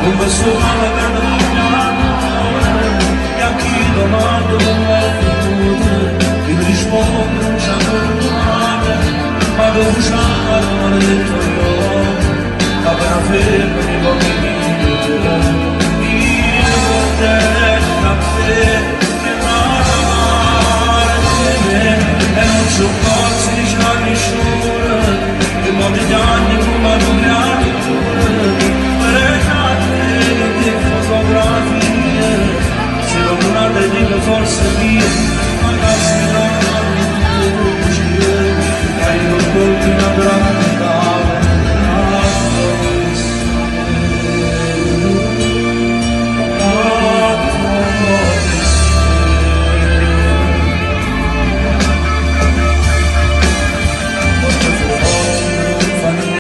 un beso alla grande e a chi domando dove è venuto ti rispondo non c'è male ma dove c'è l'amore del tuo io appena fermo mi voglio io te a te che amare e non c'ho forza di c'è nessuno e mo degli anni come non ne ha fotografie se non guarda dico forse via